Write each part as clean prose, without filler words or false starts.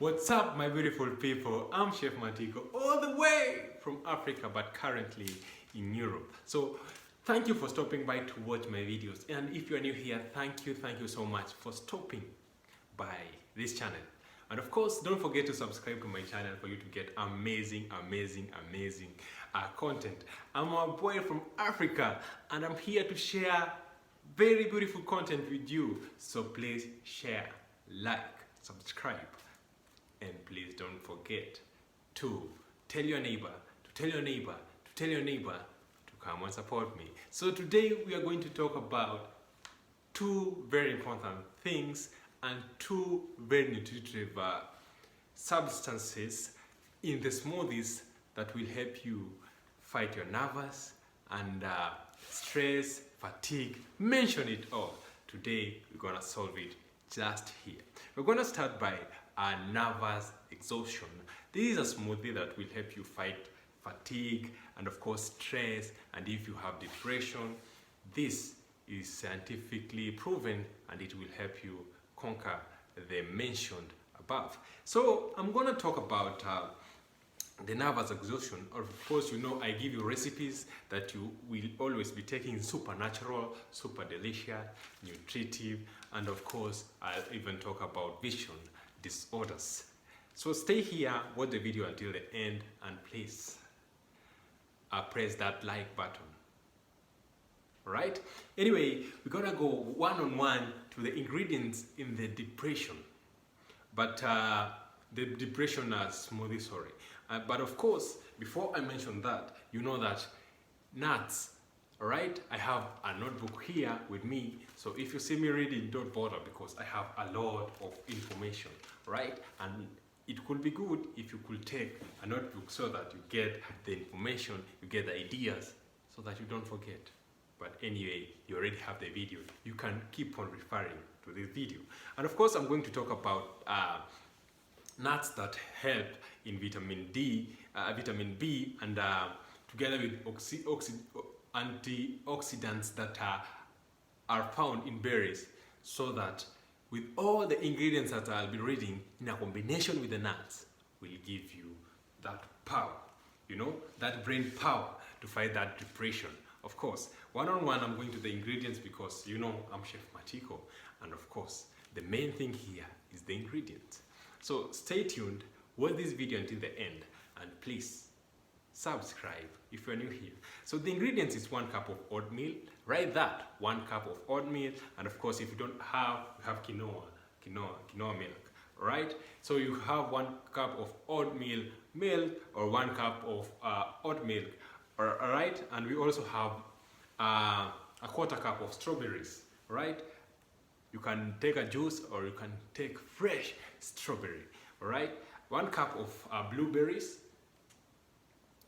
What's up, my beautiful people? I'm Chef Matiko, all the way from Africa, but currently in Europe. So thank you for stopping by to watch my videos. And if you're new here, thank you so much for stopping by this channel. And of course, don't forget to subscribe to my channel for you to get amazing content. I'm a boy from Africa, and I'm here to share very beautiful content with you. So please share, like, subscribe. And please don't forget to tell your neighbor, to come and support me. So today we are going to talk about two very important things and two very nutritive substances in the smoothies that will help you fight your nerves and stress, fatigue, mention it all. Today we're gonna solve it just here. We're gonna start by nervous exhaustion. This is a smoothie that will help you fight fatigue and of course stress, and if you have depression, this is scientifically proven and it will help you conquer the mentioned above. So I'm going to talk about the nervous exhaustion. Of course, you know I give you recipes that you will always be taking super natural, super delicious, nutritive, and of course I'll even talk about vision disorders. So stay here, watch the video until the end, and please press that like button. Right? Anyway, we're gonna go one-on-one to the ingredients in the depression, but the depression smoothie, sorry. But of course, before I mention that, you know that nuts. Alright, I have a notebook here with me, so if you see me reading, don't bother because I have a lot of information, right? And it could be good if you could take a notebook so that you get the information, you get the ideas, so that you don't forget. But anyway, you already have the video. You can keep on referring to this video. And of course, I'm going to talk about nuts that help in vitamin D, vitamin B, and together with antioxidants that are found in berries, so that with all the ingredients that I'll be reading in a combination with the nuts will give you that power, you know, that brain power to fight that depression. Of course, one-on-one I'm going to the ingredients because you know I'm Chef Matiko, and of course the main thing here is the ingredients. So stay tuned, watch this video until the end, and please subscribe if you're new here. So the ingredients is 1 cup of oatmeal. Write that, 1 cup of oatmeal, and of course if you don't have, you have quinoa milk, right? So you have 1 cup of oatmeal milk or 1 cup of oat milk, all right? And we also have a 1/4 cup of strawberries, right? You can take a juice or you can take fresh strawberry, all right? 1 cup of blueberries.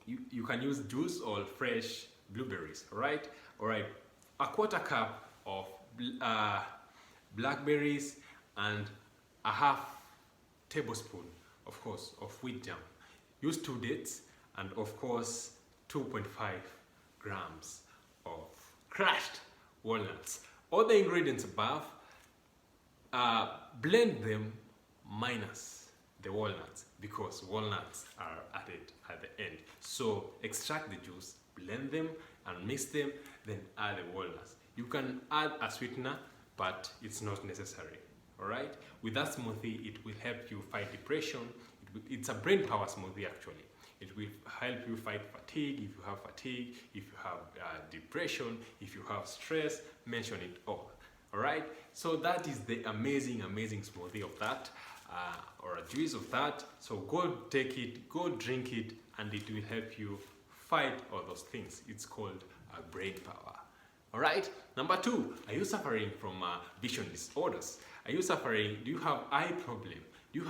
You can use juice or fresh blueberries, right? All right, a 1/4 cup of blackberries and a 1/2 tablespoon, of course, of wheat jam. Use 2 dates and of course 2.5 grams of crushed walnuts. All the ingredients above, blend them minus the walnuts because walnuts are added at the end. So extract the juice, blend them and mix them, then add the walnuts. You can add a sweetener, but it's not necessary. All right? With that smoothie, it will help you fight depression. It's a brain power smoothie actually. It will help you fight fatigue, if you have fatigue, if you have depression, if you have stress, mention it all. All right? So that is the amazing smoothie of that. Or a juice of that. So go take it, go drink it, and it will help you fight all those things. It's called brain power. All right. Number 2, are you suffering from vision disorders? Are you suffering? Do you have eye problem?